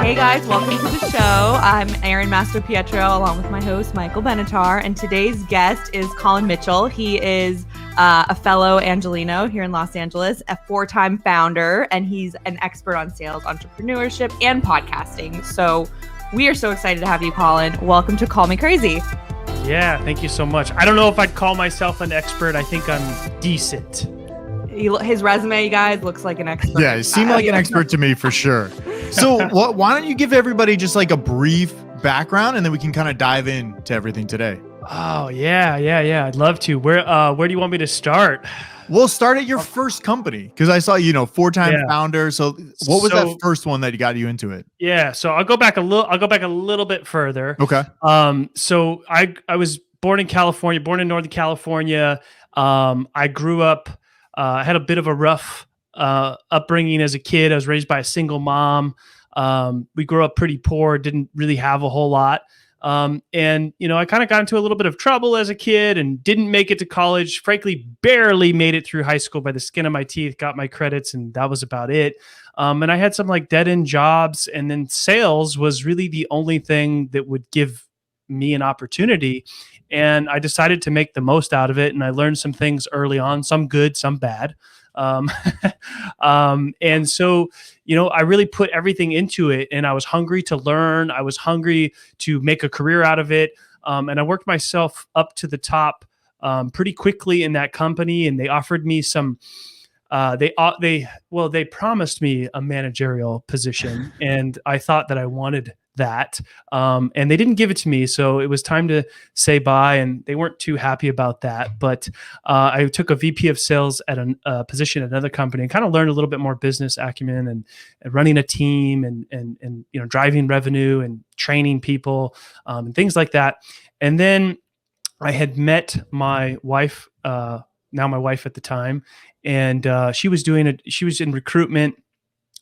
Hey guys, welcome to the show. I'm Erin Mastropietro along with my host, Michael Benatar. And today's guest is Collin Mitchell. He is a fellow Angelino here in Los Angeles, a 4-time founder, and he's an expert on sales, entrepreneurship, and podcasting. So we are so excited to have you, Collin. Welcome to Call Me Crazy. Yeah, thank you so much. I don't know if I'd call myself an expert. I think I'm decent. His resume, you guys, looks like an expert. Yeah, he seemed like an expert to me for sure. So why don't you give everybody just like a brief background and then we can kind of dive into everything today. Oh, yeah. I'd love to. Where do you want me to start? We'll start at your first company because I saw, 4-time founder. So what was that first one that got you into it? Yeah, so I'll go back a little bit further. Okay. So I was born in California, born in Northern California. I grew up, I had a bit of a rough upbringing as a kid. I was raised by a single mom. We grew up pretty poor, didn't really have a whole lot. And I kind of got into a little bit of trouble as a kid and didn't make it to college, frankly, barely made it through high school by the skin of my teeth, got my credits, and that was about it. And I had some like dead end jobs, and then sales was really the only thing that would give me an opportunity. And I decided to make the most out of it. And I learned some things early on, some good, some bad. And so, I really put everything into it, and I was hungry to learn. I was hungry to make a career out of it. And I worked myself up to the top, pretty quickly in that company. And they offered me some, they promised me a managerial position, and I thought that I wanted that. And they didn't give it to me. So it was time to say bye, and they weren't too happy about that. But I took a VP of sales at a position at another company and kind of learned a little bit more business acumen and running a team and driving revenue and training people and things like that. And then I had met my wife, now my wife at the time, and she was in recruitment,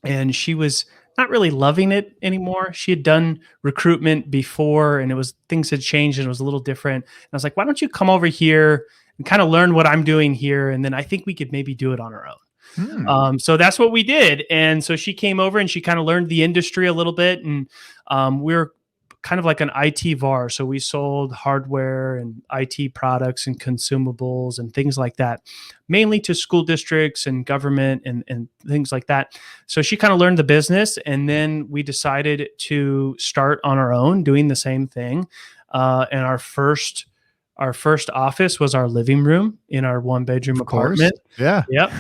and she was not really loving it anymore. She had done recruitment before, and things had changed and it was a little different. And I was like, why don't you come over here and kind of learn what I'm doing here? And then I think we could maybe do it on our own. So that's what we did. And so she came over and she kind of learned the industry a little bit. And we're kind of like an IT VAR. So we sold hardware and IT products and consumables and things like that, mainly to school districts and government and things like that. So she kind of learned the business, and then we decided to start on our own doing the same thing. And our first office was our living room in our 1-bedroom apartment. Yeah. Yep.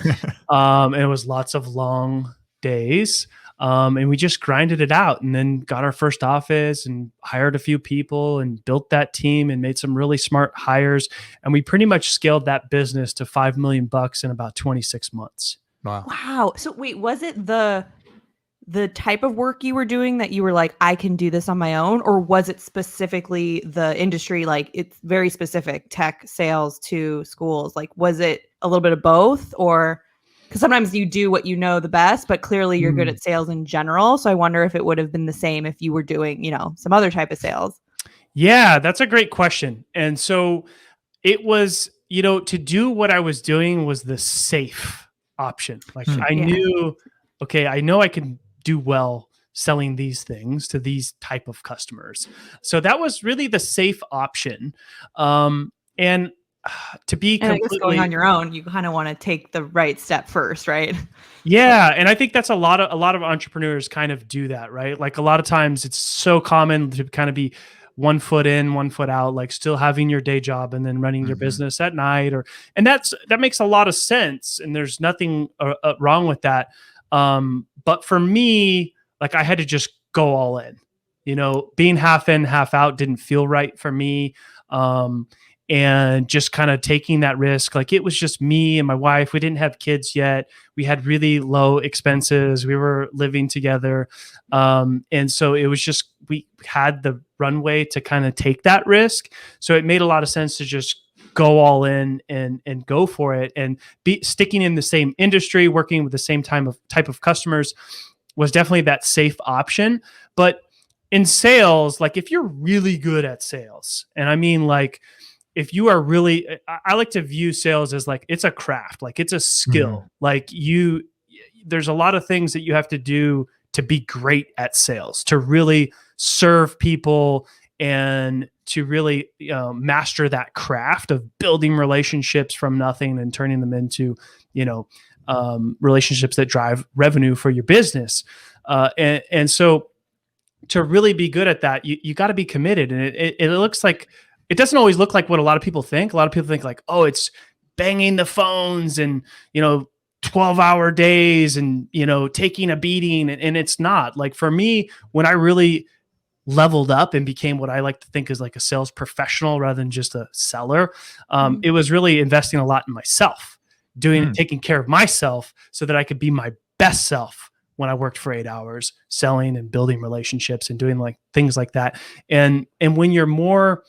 And it was lots of long days. And we just grinded it out, and then got our first office and hired a few people and built that team and made some really smart hires. And we pretty much scaled that business to $5 million in about 26 months. Wow. So wait, was it the type of work you were doing that you were like, I can do this on my own? Or was it specifically the industry? Like, it's very specific, tech sales to schools. Like, was it a little bit of both? Or because sometimes you do what you know the best, but clearly you're good at sales in general. So I wonder if it would have been the same if you were doing, some other type of sales. Yeah, that's a great question. And so it was, to do what I was doing was the safe option. Like I knew, okay, I know I can do well selling these things to these type of customers. So that was really the safe option. And to be completely going on your own, you kind of want to take the right step first, right? Yeah, and I think that's a lot of entrepreneurs kind of do that, right? Like a lot of times it's so common to kind of be 1 foot in, 1 foot out, like still having your day job and then running your business at night, and that makes a lot of sense, and there's nothing wrong with that. But for me, like I had to just go all in. Being half in, half out didn't feel right for me. And just kind of taking that risk. Like it was just me and my wife. We didn't have kids yet. We had really low expenses. We were living together. And so it was just, we had the runway to kind of take that risk. So it made a lot of sense to just go all in and go for it, and be sticking in the same industry, working with the same type of customers was definitely that safe option. But in sales, like if you're really good at sales, and I mean like, if you are really, I like to view sales as like, it's a craft, like it's a skill. Like there's a lot of things that you have to do to be great at sales, to really serve people and to really master that craft of building relationships from nothing and turning them into, relationships that drive revenue for your business. And so to really be good at that, you got to be committed. And it looks like, it doesn't always look like what a lot of people think. A lot of people think like, oh, it's banging the phones and, 12-hour days and, taking a beating. And it's not. Like for me, when I really leveled up and became what I like to think is like a sales professional rather than just a seller, it was really investing a lot in myself, taking care of myself so that I could be my best self when I worked for 8 hours selling and building relationships and doing like things like that. And when you're more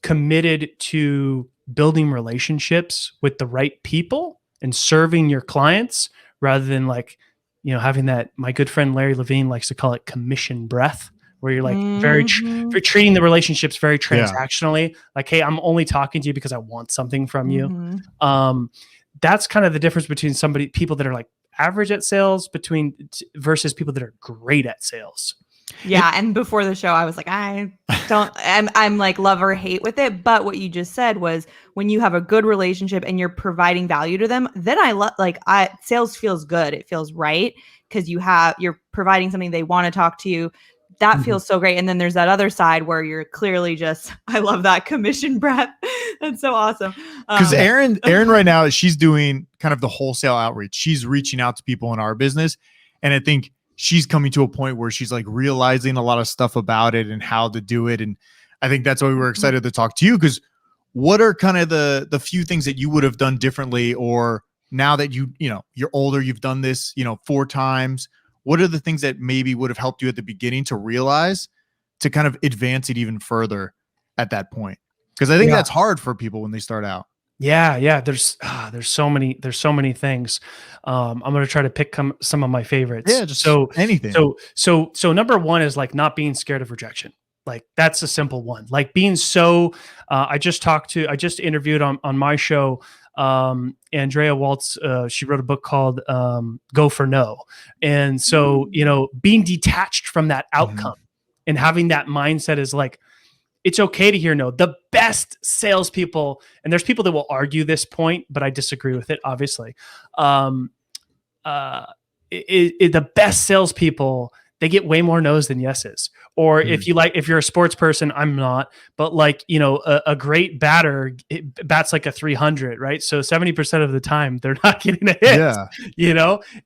committed to building relationships with the right people and serving your clients rather than like, having that, my good friend Larry Levine likes to call it commission breath, where you're like you're treating the relationships very transactionally. Like, hey, I'm only talking to you because I want something from you. That's kind of the difference between people that are like average at sales versus people that are great at sales. Yeah. And before the show, I was like, I'm like love or hate with it. But what you just said was when you have a good relationship and you're providing value to them, then sales feels good. It feels right because you're providing something they want to talk to you. That feels so great. And then there's that other side where you're clearly just, I love that commission breath. That's so awesome. Because Erin right now, she's doing kind of the wholesale outreach. She's reaching out to people in our business. And I think she's coming to a point where she's like realizing a lot of stuff about it and how to do it. And I think that's why we were excited to talk to you, because what are kind of the few things that you would have done differently, or now that you're older, you've done this, 4 times. What are the things that maybe would have helped you at the beginning to realize to kind of advance it even further at that point? Because I think that's hard for people when they start out. Yeah. There's so many things. I'm going to try to pick some of my favorites. Yeah, just anything. So number one is like not being scared of rejection. Like that's a simple one. Like being I just interviewed on my show, Andrea Waltz. She wrote a book called Go for No. And so, being detached from that outcome and having that mindset is like, it's okay to hear no. The best salespeople, and there's people that will argue this point, but I disagree with it, obviously. The best salespeople, they get way more no's than yeses. Or if you're a sports person, I'm not, but like, a great batter bats like a 300, right? So 70% of the time they're not getting a hit,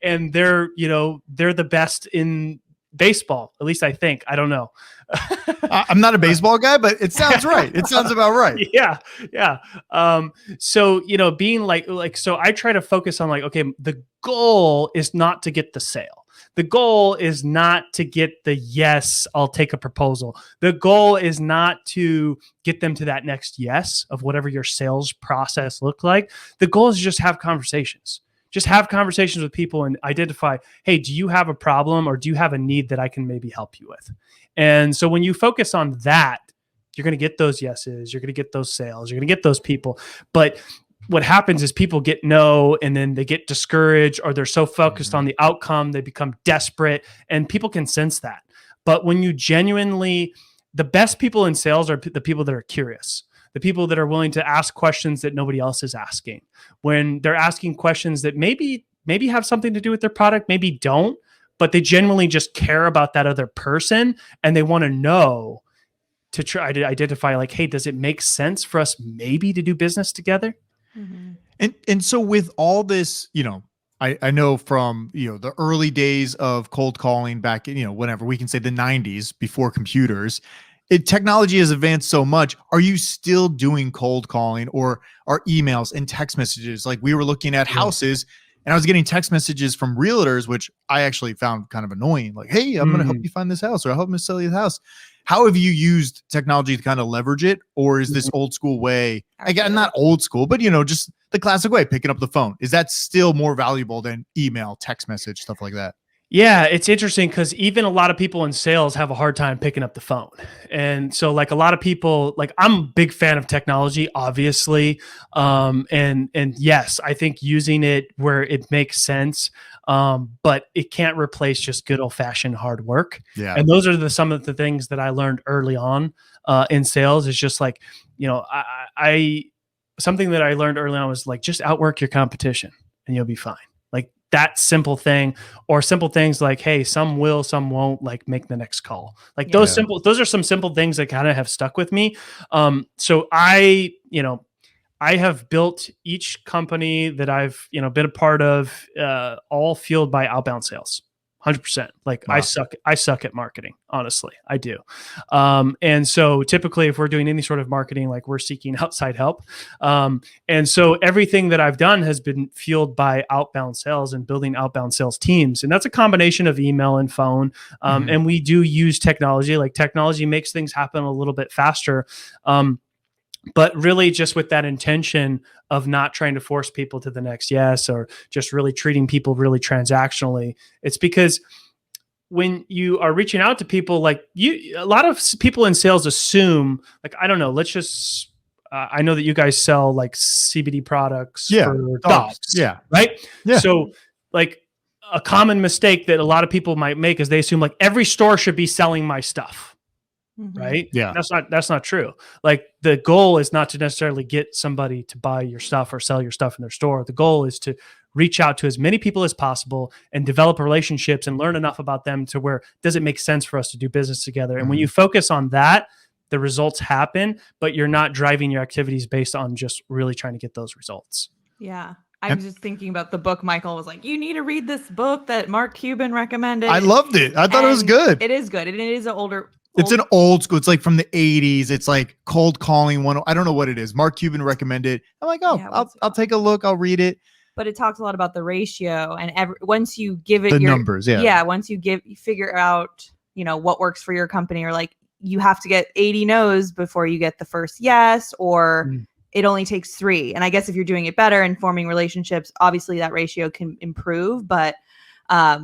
and they're the best in baseball. At least I think. I don't know. I'm not a baseball guy, but it sounds right. It sounds about right. Yeah. So, being like, so I try to focus on like, okay, the goal is not to get the sale. The goal is not to get the yes, I'll take a proposal. The goal is not to get them to that next yes of whatever your sales process looked like. The goal is to just have conversations. Just have conversations with people and identify, hey, do you have a problem or do you have a need that I can maybe help you with? And so when you focus on that, you're going to get those yeses, you're going to get those sales, you're going to get those people. But what happens is people get no, and then they get discouraged, or they're so focused on the outcome, they become desperate, and people can sense that. But when you the best people in sales are the people that are curious. The people that are willing to ask questions that nobody else is asking. When they're asking questions that maybe have something to do with their product, maybe don't, but they genuinely just care about that other person and they want to know, to try to identify like, hey, does it make sense for us maybe to do business together? And so with all this, I know from, the early days of cold calling back in, whenever we can say the 90s before computers, technology has advanced so much. Are you still doing cold calling, or are emails and text messages? Like we were looking at houses and I was getting text messages from realtors, which I actually found kind of annoying. Like, hey, I'm going to help you find this house, or I'll help you sell you the house. How have you used technology to kind of leverage it? Or is this old school way, again, not old school, but just the classic way, picking up the phone? Is that still more valuable than email, text message, stuff like that? Yeah, it's interesting because even a lot of people in sales have a hard time picking up the phone. And so like a lot of people, like I'm a big fan of technology, obviously. And yes, I think using it where it makes sense. But it can't replace just good old fashioned hard work. Yeah. And those are some of the things that I learned early on in sales is just like, I something that I learned early on was like, just outwork your competition and you'll be fine. Like that simple thing, or simple things like, hey, some will, some won't, like make the next call. Like those are some simple things that kind of have stuck with me. So I have built each company that I've, been a part of, all fueled by outbound sales. 100%. Like Wow. I suck at marketing. Honestly, I do. And so typically if we're doing any sort of marketing, like we're seeking outside help. And so everything that I've done has been fueled by outbound sales and building outbound sales teams. And that's a combination of email and phone. And we do use technology. Like technology makes things happen a little bit faster. But really just with that intention of not trying to force people to the next yes, or just really treating people really transactionally. It's because when you are reaching out to people, like a lot of people in sales assume, like, I don't know, let's just, I know that you guys sell like CBD products for dogs. Yeah. Right. Yeah. So like a common mistake that a lot of people might make is they assume like every store should be selling my stuff. Right. Yeah. That's not true. Like the goal is not to necessarily get somebody to buy your stuff or sell your stuff in their store. The goal is to reach out to as many people as possible and develop relationships and learn enough about them to where does it make sense for us to do business together. And when you focus on that, the results happen, but you're not driving your activities based on just really trying to get those results. Yeah. I was just thinking about the book. Michael was like, you need to read this book that Mark Cuban recommended. I loved it. I thought it was good. It is good. And it is an older. It's an old school. It's like from the 80s. It's like cold calling one. I don't know what it is. Mark Cuban recommended. I'm like, I'll take a look. I'll read it. But it talks a lot about the ratio and once you give it the numbers. Yeah. Yeah. Once you figure out, what works for your company, or like you have to get 80 no's before you get the first yes, or it only takes 3. And I guess if you're doing it better and forming relationships, obviously that ratio can improve. But I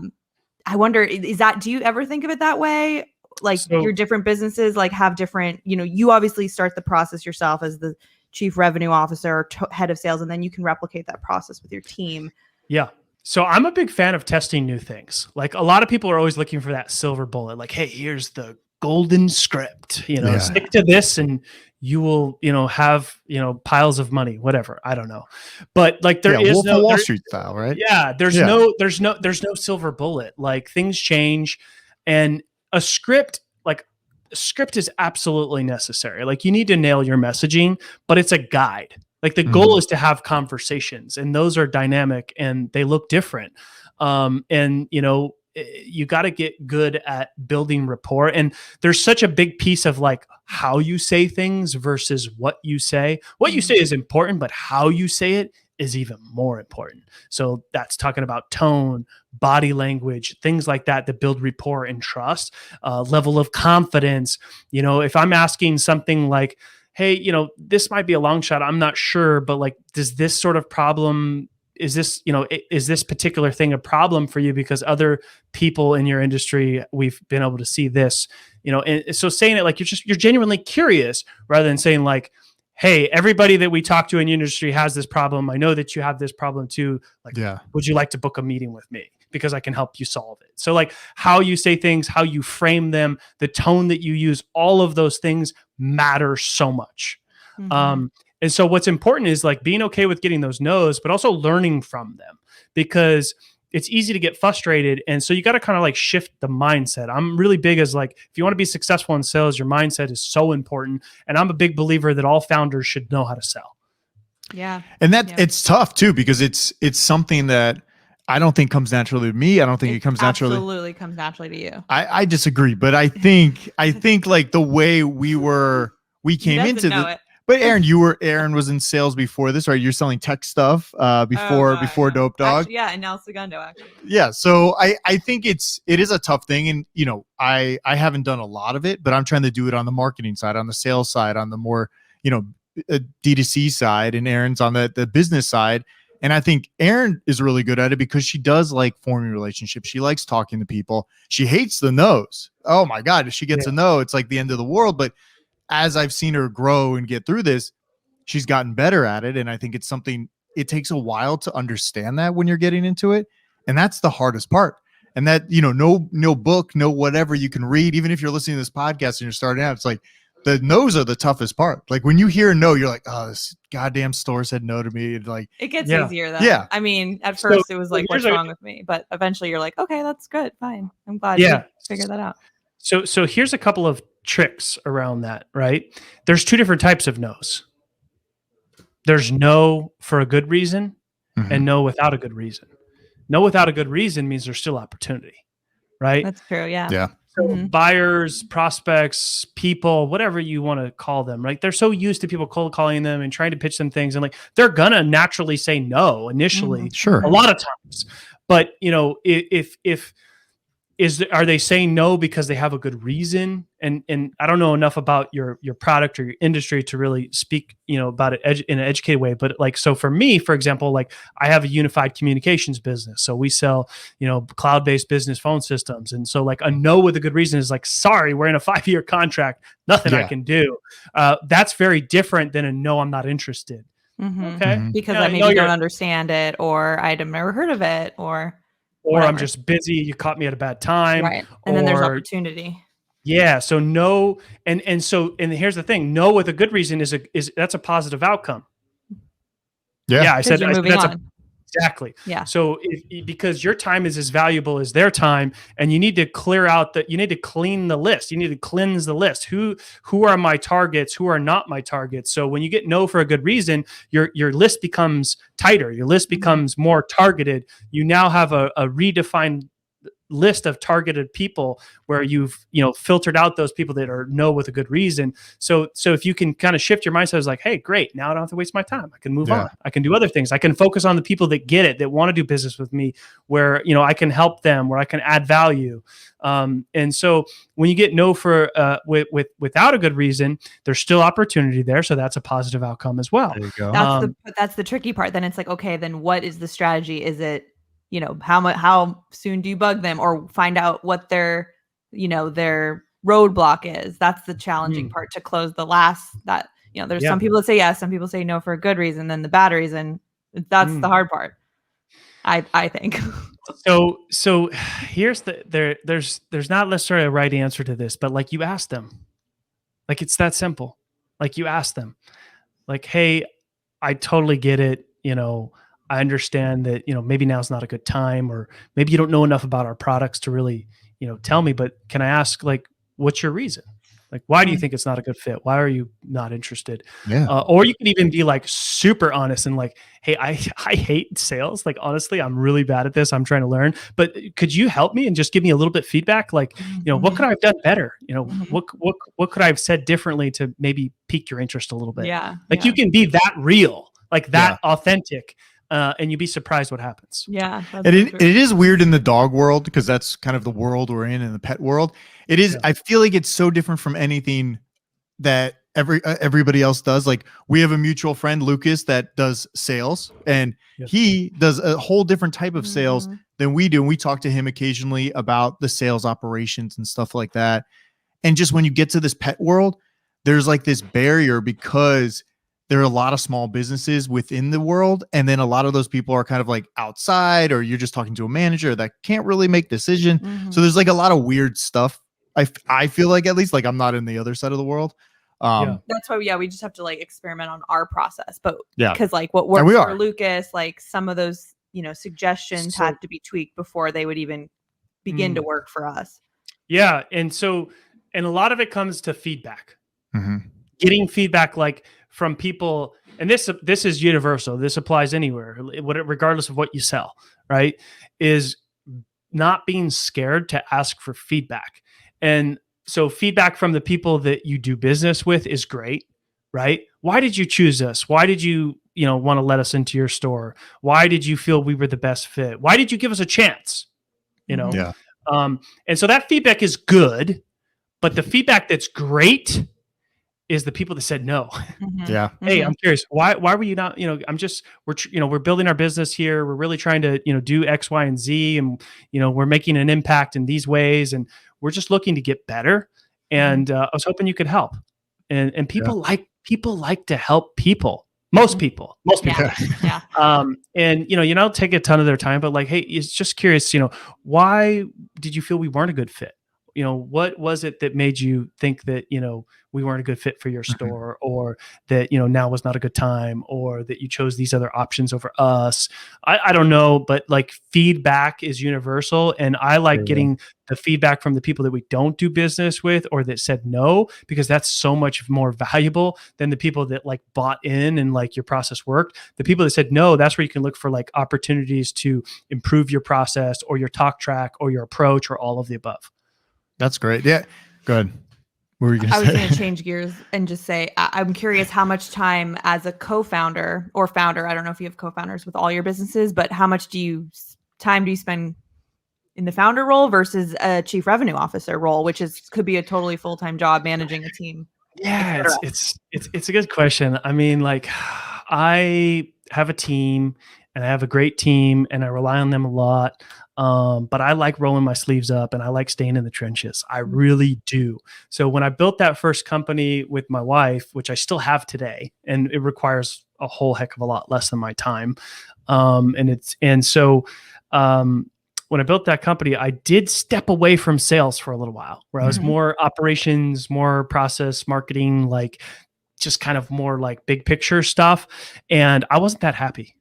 wonder, do you ever think of it that way? Like your different businesses like have different, you obviously start the process yourself as the chief revenue officer or head of sales, and then you can replicate that process with your team. Yeah. So I'm a big fan of testing new things. Like a lot of people are always looking for that silver bullet. Like, hey, here's the golden script, stick to this and you will, have, piles of money, whatever. I don't know. But like there is Wolf no of Wall Street style, right? Yeah. There's no silver bullet. Like things change, and a script is absolutely necessary. Like you need to nail your messaging, but it's a guide. Like the goal is to have conversations, and those are dynamic and they look different. You got to get good at building rapport. And there's such a big piece of like how you say things versus what you say. What you say is important, but how you say it is even more important. So that's talking about tone, body language, things like that build rapport and trust, level of confidence. If I'm asking something like, hey, this might be a long shot, I'm not sure, but like, does this sort of problem, is this particular thing a problem for you? Because other people in your industry, we've been able to see this, and so saying it like you're genuinely curious rather than saying like, hey, everybody that we talk to in the industry has this problem. I know that you have this problem too. Like, would you like to book a meeting with me? Because I can help you solve it. So like how you say things, how you frame them, the tone that you use, all of those things matter so much. And so what's important is like being okay with getting those no's, but also learning from them, because it's easy to get frustrated. And so you got to kind of like shift the mindset. I'm really big as like, if you want to be successful in sales, your mindset is so important. And I'm a big believer that all founders should know how to sell. Yeah. And it's tough too, because it's something that I don't think comes naturally to me. I don't think it comes naturally. Absolutely comes naturally to you. I disagree, but I think like the way we came into the. But Aaron was in sales before this, right? You're selling tech stuff before Dope Dog. Actually, yeah, and now Segundo, actually. Yeah, so I think it is a tough thing, and I haven't done a lot of it, but I'm trying to do it on the marketing side, on the sales side, on the more D2C side, and Aaron's on the business side. And I think Erin is really good at it because she does like forming relationships. She likes talking to people. She hates the no's. Oh my God, if she gets a no, it's like the end of the world. But as I've seen her grow and get through this, she's gotten better at it. And I think it's something, it takes a while to understand that when you're getting into it. And that's the hardest part. And that, no book, no whatever you can read, even if you're listening to this podcast and you're starting out, it's like the no's are the toughest part. Like when you hear no, you're like, oh, this goddamn store said no to me. Like it gets easier though. Yeah. I mean, at first it was like, what's wrong with me? But eventually you're like, okay, that's good. Fine. I'm glad you figured that out. So here's a couple of tricks around that, right? There's two different types of no's. There's no for a good reason and no without a good reason. No without a good reason means there's still opportunity, right? That's true. Yeah. Yeah. So buyers, prospects, people, whatever you want to call them, right? They're so used to people cold calling them and trying to pitch them things. And like, they're going to naturally say no initially, Sure. a lot of times. But are they saying no because they have a good reason? And I don't know enough about your product or your industry to really speak, about it in an educated way. But like, so for me, for example, like I have a unified communications business. So we sell, cloud-based business phone systems. And so like a no with a good reason is like, sorry, we're in a 5-year contract. Nothing I can do. That's very different than a no, I'm not interested. Okay. Because I maybe don't understand it, or I'd have never heard of it, or I'm just busy. You caught me at a bad time. Right. And then there's opportunity. Yeah. So no. And here's the thing. No with a good reason is that's a positive outcome. Yeah. I said that's exactly. Yeah. So because your time is as valuable as their time, and you need to you need to clean the list. You need to cleanse the list. Who are my targets? Who are not my targets? So when you get no for a good reason, your list becomes tighter. Your list becomes more targeted. You now have a redefined list of targeted people where you've filtered out those people that are no with a good reason. So if you can kind of shift your mindset, it's like, hey, great, now I don't have to waste my time. I can move on. I can do other things. I can focus on the people that get it, that want to do business with me, where I can help them, where I can add value. And so when you get no for without a good reason, there's still opportunity there. So that's a positive outcome as well. There you go. That's the tricky part. Then it's like, okay, then what is the strategy? Is it how soon do you bug them, or find out what their roadblock is? That's the challenging part, to close the last there's some people that say yes, some people say no for a good reason, then the bad reason, that's the hard part. I think. So here's there's not necessarily a right answer to this, but like you ask them, like it's that simple. Like you ask them, like, hey, I totally get it. I understand that, maybe now's not a good time, or maybe you don't know enough about our products to really, tell me, but can I ask, like, what's your reason? Like, why do you think it's not a good fit? Why are you not interested? Yeah. Or you can even be like super honest and like, hey, I hate sales. Like, honestly, I'm really bad at this. I'm trying to learn, but could you help me and just give me a little bit of feedback? Like, what could I have done better? What could I have said differently to maybe pique your interest a little bit? Yeah. Like you can be that real, like that authentic. And you'd be surprised what happens. Yeah. And it is weird in the dog world, because that's kind of the world we're in the pet world. It is. Yeah. I feel like it's so different from anything that everybody else does. Like we have a mutual friend, Lucas, that does sales, and he does a whole different type of sales than we do. And we talk to him occasionally about the sales operations and stuff like that. And just when you get to this pet world, there's like this barrier, because there are a lot of small businesses within the world. And then a lot of those people are kind of like outside, or you're just talking to a manager that can't really make decision. So there's like a lot of weird stuff. I feel like, at least, like I'm not in the other side of the world. That's why, we just have to like experiment on our process, but yeah, because like what works for Lucas, like some of those, suggestions had to be tweaked before they would even begin to work for us. Yeah. And a lot of it comes to feedback, getting feedback, like from people. And this is universal. This applies anywhere, regardless of what you sell, right? Is not being scared to ask for feedback. And so feedback from the people that you do business with is great, right? Why did you choose us? Why did you, want to let us into your store? Why did you feel we were the best fit? Why did you give us a chance? Yeah. And so that feedback is good, but the feedback that's great is the people that said no. Yeah. Hey, I'm curious. Why were you not, we're building our business here. We're really trying to, do X, Y, and Z. And, we're making an impact in these ways. And we're just looking to get better. And I was hoping you could help. And people like to help people. Most people. Yeah. And you don't take a ton of their time, but like, hey, it's just curious, why did you feel we weren't a good fit? What was it that made you think that, we weren't a good fit for your store, or that, now was not a good time, or that you chose these other options over us? I don't know, but like feedback is universal. And I like getting the feedback from the people that we don't do business with or that said no, because that's so much more valuable than the people that like bought in and like your process worked. The people that said no, that's where you can look for like opportunities to improve your process or your talk track or your approach or all of the above. That's great. Yeah. Go ahead. What were you going to say? I was going to change gears and just say, I'm curious how much time as a co-founder or founder, I don't know if you have co-founders with all your businesses, but how much time do you spend in the founder role versus a chief revenue officer role, which could be a totally full-time job managing a team? Yeah, it's a good question. I mean, like, I have a team and I have a great team and I rely on them a lot. But I like rolling my sleeves up and I like staying in the trenches. I really do. So when I built that first company with my wife, which I still have today, and it requires a whole heck of a lot less than my time. When I built that company, I did step away from sales for a little while, where I was more operations, more process, marketing, like just kind of more like big picture stuff. And I wasn't that happy.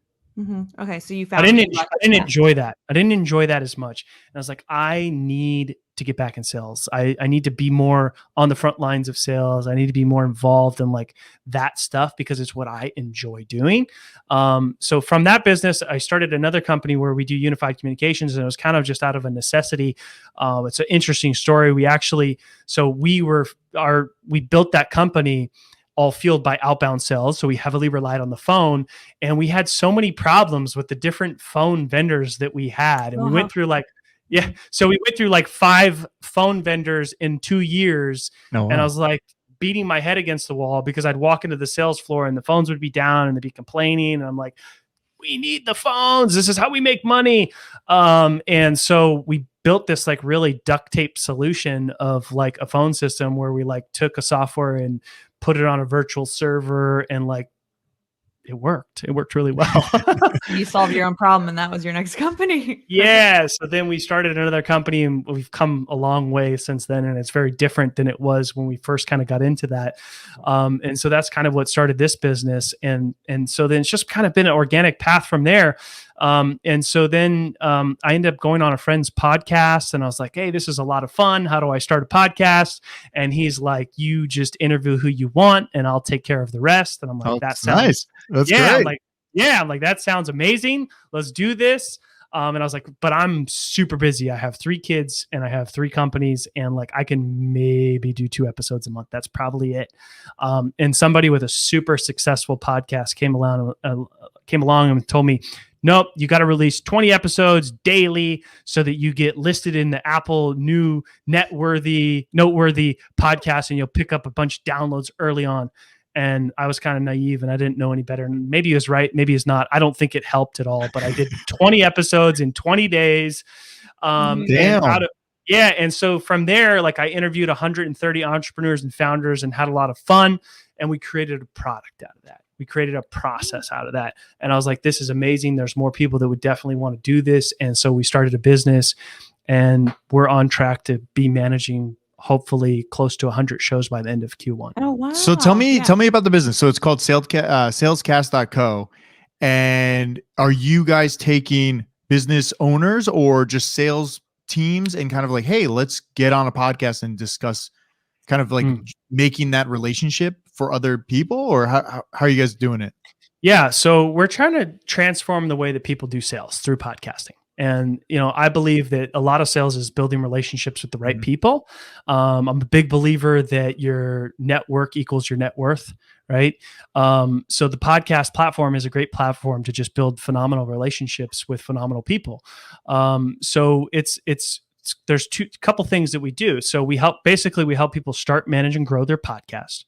Okay, so you found I didn't enjoy that. I didn't enjoy that as much. And I was like, I need to get back in sales. I need to be more on the front lines of sales. I need to be more involved in like that stuff because it's what I enjoy doing. So from that business, I started another company where we do unified communications, and it was kind of just out of a necessity. It's an interesting story. We built that company all fueled by outbound sales. So we heavily relied on the phone, and we had so many problems with the different phone vendors that we had. And we went through like 5 phone vendors in 2 years. Oh, wow. And I was like beating my head against the wall because I'd walk into the sales floor and the phones would be down and they'd be complaining. And I'm like, we need the phones. This is how we make money. And so we built this like really duct tape solution of like a phone system where we like took a software and put it on a virtual server, and like it worked really well. You solved your own problem and that was your next company. Yeah. So then we started another company, and we've come a long way since then. And it's very different than it was when we first kind of got into that. And so that's kind of what started this business. And so then it's just kind of been an organic path from there. And so then I ended up going on a friend's podcast, and I was like, hey, this is a lot of fun. How do I start a podcast? And he's like, you just interview who you want and I'll take care of the rest. And I'm like, that sounds nice. That's great. I'm like, that sounds amazing. Let's do this. And I was like, but I'm super busy. I have 3 kids and I have 3 companies, and like, I can maybe do 2 episodes a month. That's probably it. And somebody with a super successful podcast came along and told me, nope, you got to release 20 episodes daily so that you get listed in the Apple new noteworthy podcast, and you'll pick up a bunch of downloads early on. And I was kind of naive and I didn't know any better. And maybe he was right, maybe he's not. I don't think it helped at all, but I did 20 episodes in 20 days. Damn. And so from there, like, I interviewed 130 entrepreneurs and founders and had a lot of fun. And we created a product out of that. We created a process out of that. And I was like, this is amazing. There's more people that would definitely want to do this. And so we started a business, and we're on track to be managing hopefully close to 100 shows by the end of Q1. Oh, wow. So tell me about the business. So it's called salescast.co. And are you guys taking business owners or just sales teams and kind of like, hey, let's get on a podcast and discuss kind of like making that relationship for other people? Or how are you guys doing it? Yeah. So we're trying to transform the way that people do sales through podcasting. And, I believe that a lot of sales is building relationships with the right people. I'm a big believer that your network equals your net worth, right? So the podcast platform is a great platform to just build phenomenal relationships with phenomenal people. So it's there's couple things that we do. So we help people start, manage, and grow their podcast.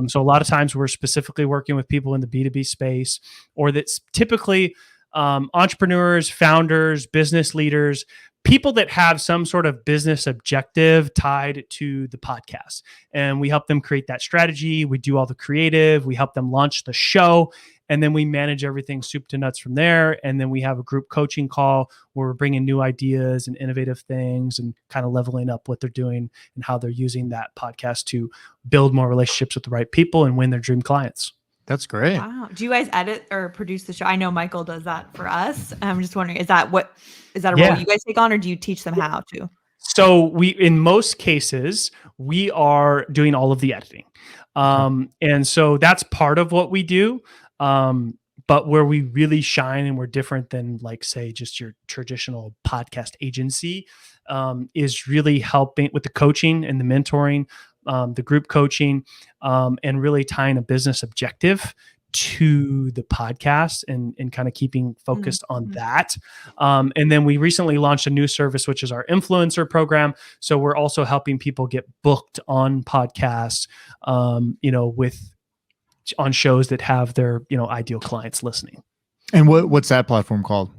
So a lot of times we're specifically working with people in the B2B space, or that's typically entrepreneurs, founders, business leaders, people that have some sort of business objective tied to the podcast. And we help them create that strategy. We do all the creative. We help them launch the show. And then we manage everything soup to nuts from there. And then we have a group coaching call where we're bringing new ideas and innovative things and kind of leveling up what they're doing and how they're using that podcast to build more relationships with the right people and win their dream clients. That's great. Wow. Do you guys edit or produce the show? I know Michael does that for us. I'm just wondering, is that a role you guys take on, or do you teach them how to? So in most cases, we are doing all of the editing. And so that's part of what we do. But where we really shine and we're different than, like, say, just your traditional podcast agency, is really helping with the coaching and the mentoring, the group coaching, and really tying a business objective to the podcast and kind of keeping focused on that. And then we recently launched a new service, which is our influencer program. So we're also helping people get booked on podcasts, on shows that have their, ideal clients listening. And what's that platform called?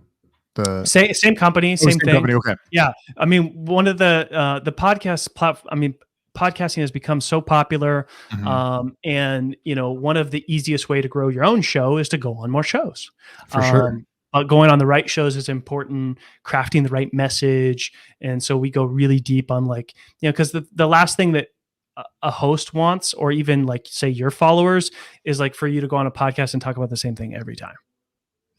The same company, same thing. Company, okay. Yeah. I mean, one of the podcast platform, podcasting has become so popular. And one of the easiest way to grow your own show is to go on more shows. For sure. But going on the right shows is important, crafting the right message. And so we go really deep on, like, because the last thing that a host wants, or even, like, say, your followers, is like for you to go on a podcast and talk about the same thing every time.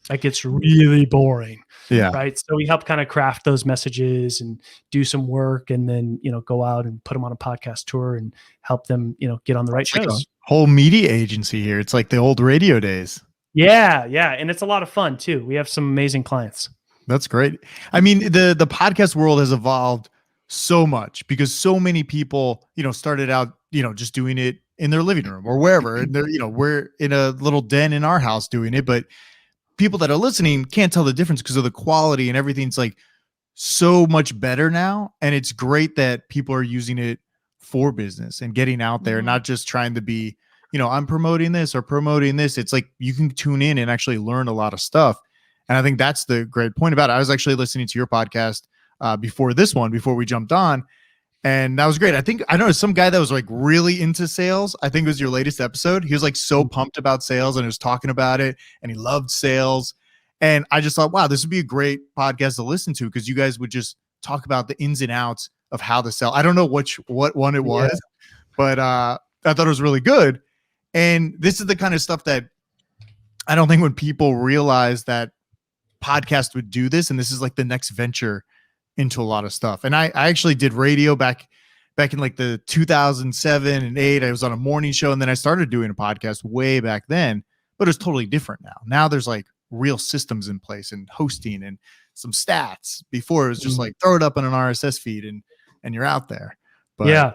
Like, it's really boring. Yeah. Right. So we help kind of craft those messages and do some work, and then, go out and put them on a podcast tour and help them, get on the right shows. Like a whole media agency here. It's like the old radio days. Yeah. Yeah. And it's a lot of fun too. We have some amazing clients. That's great. I mean, the podcast world has evolved so much because so many people, started out, just doing it in their living room or wherever. And they're, we're in a little den in our house doing it, but people that are listening can't tell the difference because of the quality, and everything's like so much better now. And it's great that people are using it for business and getting out there, not just trying to be, I'm promoting this or promoting this. It's like you can tune in and actually learn a lot of stuff. And I think that's the great point about it. I was actually listening to your podcast before we jumped on. And that was great. I noticed some guy that was like really into sales. I think it was your latest episode. He was like so pumped about sales and was talking about it, and he loved sales. And I just thought, wow, this would be a great podcast to listen to, because you guys would just talk about the ins and outs of how to sell. I don't know what one it was, but I thought it was really good. And this is the kind of stuff that I don't think when people realize that podcast would do this, and this is like the next venture into a lot of stuff. And I actually did radio back in like the 2007 and 8. I was on a morning show, and then I started doing a podcast way back then, but it's totally different now. Now there's like real systems in place and hosting and some stats. Before it was just like throw it up on an RSS feed and you're out there. But yeah,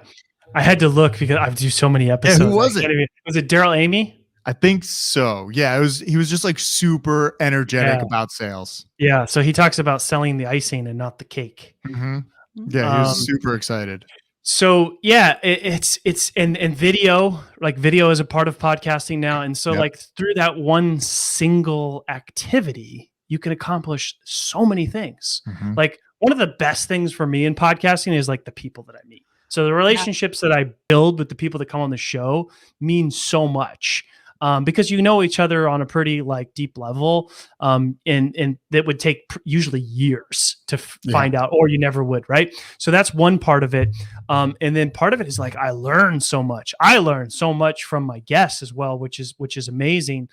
I had to look because I do so many episodes. Yeah, who was it? Was it Daryl Amy? I think so. Yeah, he was just like super energetic about sales. Yeah. So he talks about selling the icing and not the cake. Yeah, he was super excited. So yeah, it's and video, like video is a part of podcasting now. And so like through that one single activity, you can accomplish so many things. Like one of the best things for me in podcasting is like the people that I meet. So the relationships that I build with the people that come on the show mean so much. Because you know each other on a pretty like deep level, and that would take usually years to find out, or you never would, right? So that's one part of it, and then part of it is like I learn so much. I learn so much from my guests as well, which is amazing.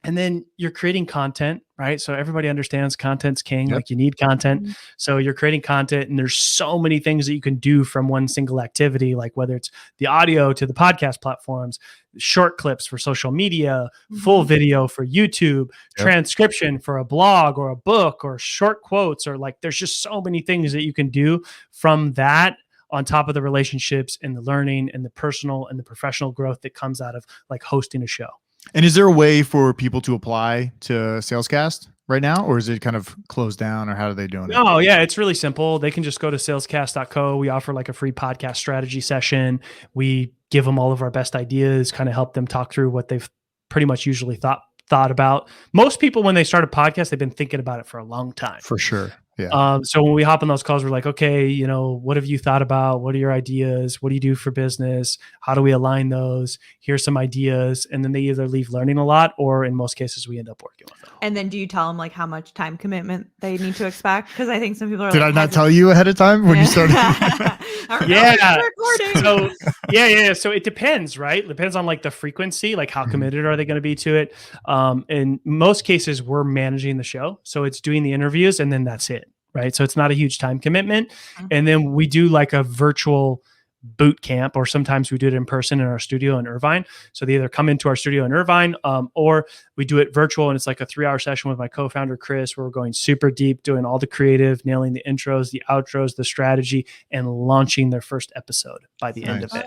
And then you're creating content, right? So everybody understands content's king. Like you need content. So you're creating content, and there's so many things that you can do from one single activity, like whether it's the audio to the podcast platforms, short clips for social media, full video for YouTube, transcription for a blog or a book, or short quotes, or like there's just so many things that you can do from that, on top of the relationships and the learning and the personal and the professional growth that comes out of like hosting a show. And is there a way for people to apply to Salescast right now, or is it kind of closed down, or how are they doing it? Oh yeah, it's really simple. They can just go to salescast.co. We offer like a free podcast strategy session. We give them all of our best ideas, kind of help them talk through what they've pretty much usually thought about. Most people, when they start a podcast, they've been thinking about it for a long time. For sure. Yeah. So when we hop on those calls, we're like, okay, you know, what have you thought about? What are your ideas? What do you do for business? How do we align those? Here's some ideas. And then they either leave learning a lot, or in most cases, we end up working with them. And then do you tell them like how much time commitment they need to expect? Because I think some people are Did like, I not tell you ahead of time when you started? Yeah. So it depends, right? It depends on like the frequency, like how committed are they going to be to it? In most cases, we're managing the show. So it's doing the interviews and then that's it, right? So it's not a huge time commitment. And then we do like a virtual boot camp, or sometimes we do it in person in our studio in Irvine. So they either come into our studio in Irvine, or we do it virtual, and it's like a 3-hour session with my co-founder Chris, where we're going super deep, doing all the creative, nailing the intros, the outros, the strategy, and launching their first episode by the end of it.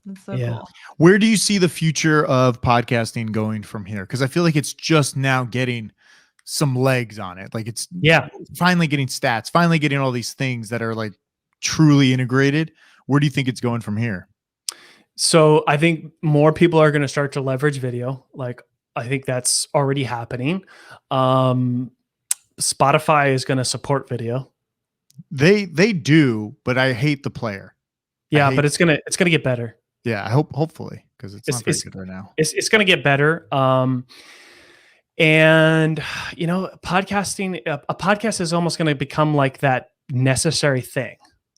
That's so cool. Where do you see the future of podcasting going from here? Because I feel like it's just now getting some legs on it. Like it's finally getting stats, finally getting all these things that are like truly integrated. Where do you think it's going from here? So I think more people are going to start to leverage video. Like I think that's already happening. Spotify is going to support video. They do, but I hate the player. Yeah, but it's gonna get better. Yeah, I hopefully, because it's not very good right now. It's gonna get better. And you know, podcasting, a podcast is almost gonna become like that necessary thing.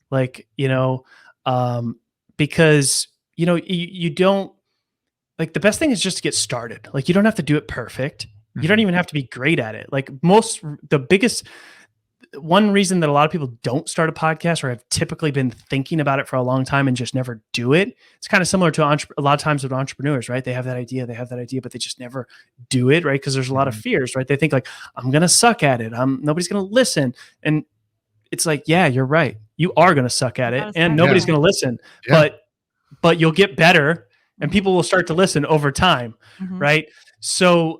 Like, you know, because you know, you don't, like, the best thing is just to get started. Like, you don't have to do it perfect. You don't even have to be great at it. Like one reason that a lot of people don't start a podcast, or have typically been thinking about it for a long time and just never do it. It's kind of similar to a lot of times with entrepreneurs, right? They have that idea, but they just never do it, right? Because there's a lot of fears, right? They think like, I'm going to suck at it. Nobody's going to listen. And it's like, yeah, you're right. You are going to suck at it, and nobody's going to listen, but you'll get better, and people will start to listen over time. Right. So,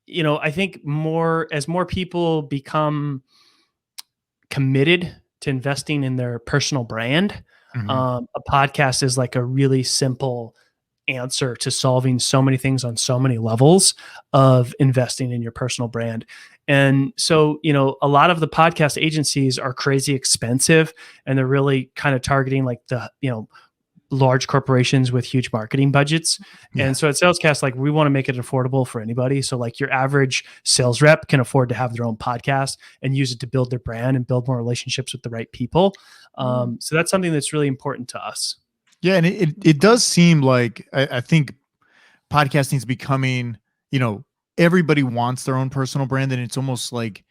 you know, I think as more people become committed to investing in their personal brand, a podcast is like a really simple answer to solving so many things on so many levels of investing in your personal brand. And so, you know, a lot of the podcast agencies are crazy expensive, and they're really kind of targeting like the, you know, large corporations with huge marketing budgets. And so at Salescast, like, we want to make it affordable for anybody. So like, your average sales rep can afford to have their own podcast and use it to build their brand and build more relationships with the right people. So that's something that's really important to us. Yeah. And it does seem like, I think podcasting is becoming, you know, everybody wants their own personal brand. And it's almost like,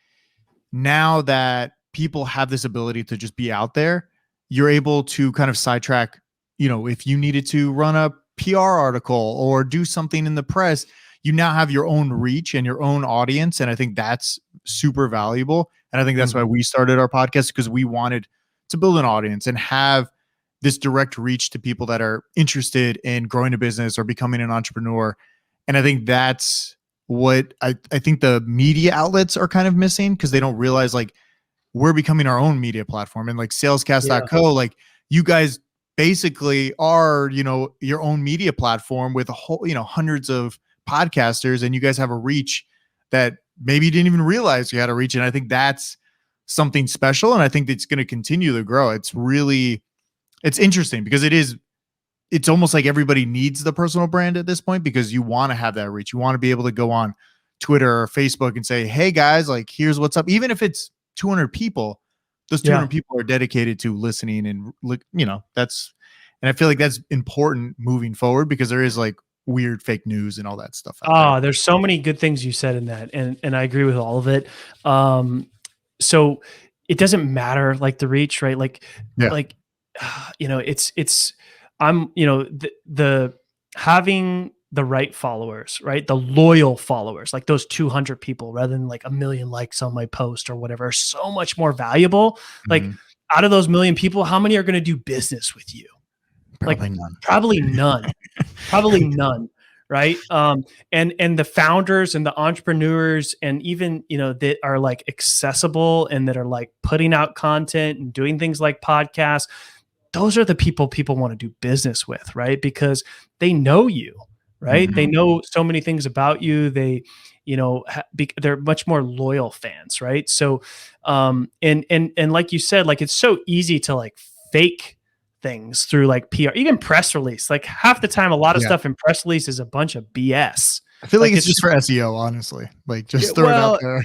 now that people have this ability to just be out there, you're able to kind of sidetrack. You know, if you needed to run a PR article or do something in the press, you now have your own reach and your own audience. And I think that's super valuable. And I think that's why we started our podcast, because we wanted to build an audience and have this direct reach to people that are interested in growing a business or becoming an entrepreneur. And I think that's what I think the media outlets are kind of missing, because they don't realize, like, we're becoming our own media platform. And like salescast.co, like, you guys basically are, you know, your own media platform with a whole, you know, hundreds of podcasters, and you guys have a reach that maybe you didn't even realize you had a reach. And I think that's something special. And I think it's going to continue to grow. It's interesting, because it's almost like everybody needs the personal brand at this point, because you want to have that reach. You want to be able to go on Twitter or Facebook and say, hey guys, like, here's what's up. Even if it's 200 people, those 200 people are dedicated to listening, and you know, and I feel like that's important moving forward, because there is like weird fake news and all that stuff. There's so many good things you said in that. And I agree with all of it. So it doesn't matter, like, the reach, right? Like, you know, I'm, you know, the having the right followers, right? The loyal followers, like those 200 people, rather than like 1 million likes on my post or whatever, are so much more valuable. Like, out of those 1 million people, how many are going to do business with you? Probably none. Probably none. Probably none. right? And the founders and the entrepreneurs and even, that are like accessible and that are like putting out content and doing things like podcasts, those are the people want to do business with, right? Because they know you, right? They know so many things about you. They, they're much more loyal fans, right? So, and like you said, like it's so easy to like fake things through like PR, even press release. Like half the time, a lot of stuff in press release is a bunch of BS. I feel like it's just for SEO, honestly. Like just throw it out there.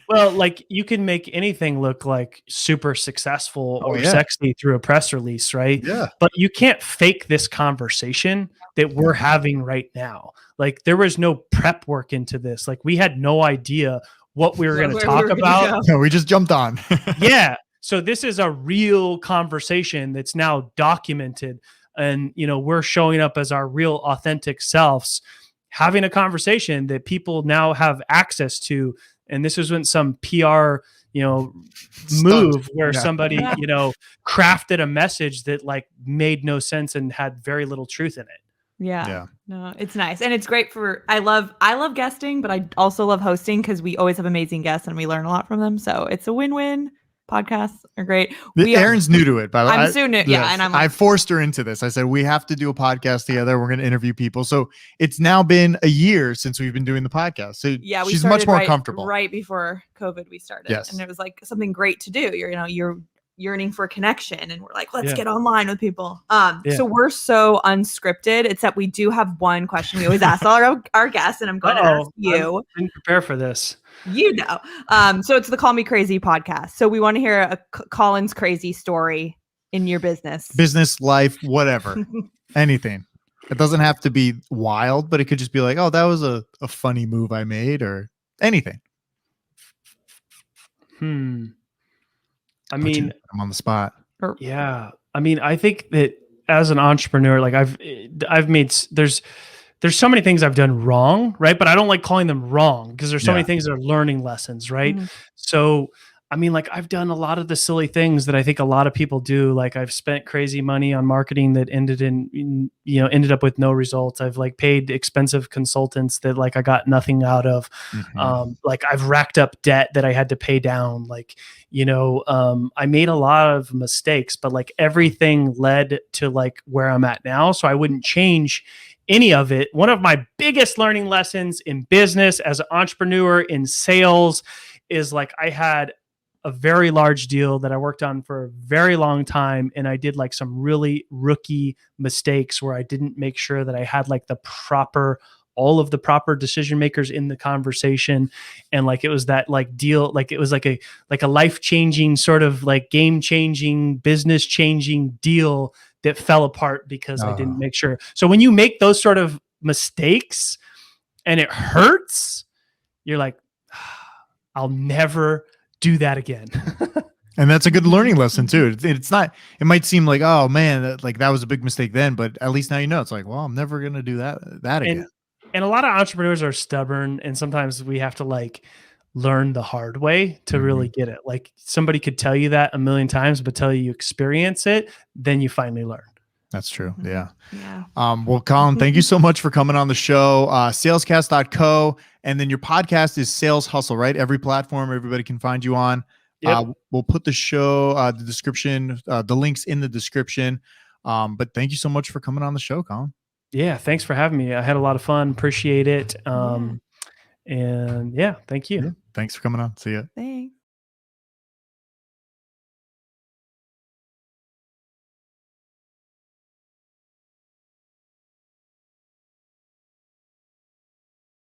Well, like you can make anything look like super successful or sexy through a press release, right? Yeah. But you can't fake this conversation that we're having right now. Like there was no prep work into this. Like we had no idea what we were going to talk about. No, we just jumped on. Yeah. So this is a real conversation that's now documented, and we're showing up as our real authentic selves, having a conversation that people now have access to. And this isn't some PR, move where somebody, crafted a message that like made no sense and had very little truth in it. Yeah. No, it's nice. And it's great I love guesting, but I also love hosting because we always have amazing guests and we learn a lot from them. So it's a win-win. Podcasts are great. Erin's new to it, by the way. I'm soon new. Yeah. And I forced her into this. I said, we have to do a podcast together. We're going to interview people. So it's now been a year since we've been doing the podcast. So she's much more comfortable. Right before COVID, we started. Yes. And it was like something great to do. You're yearning for a connection, and we're like, let's get online with people. So we're so unscripted, except we do have one question we always ask all our guests, and I'm going to ask you. I didn't prepare for this. So it's the Call Me Crazy podcast. So we want to hear Collin's crazy story in your business, life, whatever, anything. It doesn't have to be wild, but it could just be like, oh, that was a funny move I made, or anything. I mean, I'm on the spot. Yeah. I mean, I think that as an entrepreneur, like I've made, there's so many things I've done wrong, right? But I don't like calling them wrong because there's so many things that are learning lessons, right? So, I mean, like I've done a lot of the silly things that I think a lot of people do. Like I've spent crazy money on marketing that ended up with no results. I've like paid expensive consultants that like I got nothing out of. Like I've racked up debt that I had to pay down. Like, I made a lot of mistakes, but like everything led to like where I'm at now. So I wouldn't change any of it. One of my biggest learning lessons in business as an entrepreneur in sales is like I had a very large deal that I worked on for a very long time. And I did like some really rookie mistakes where I didn't make sure that I had like all of the proper decision makers in the conversation. And like, it was that like deal, like it was like a life-changing sort of like game-changing, business-changing deal that fell apart because I didn't make sure. So when you make those sort of mistakes and it hurts, you're like, I'll never do that again. And that's a good learning lesson too. It's not, it might seem like, oh man, that was a big mistake then, but at least now it's like, well, I'm never going to do that again. And a lot of entrepreneurs are stubborn, and sometimes we have to like learn the hard way to really get it. Like somebody could tell you that a million times, but tell you experience it, then you finally learn. That's true. Yeah. Well, Collin, thank you so much for coming on the show. Salescast.co. And then your podcast is Sales Hustle, right? Every platform everybody can find you on. Yep. We'll put the show, the description, the links in the description. But thank you so much for coming on the show, Collin. Yeah. Thanks for having me. I had a lot of fun. Appreciate it. And thank you. Yeah, thanks for coming on. See ya. Thanks.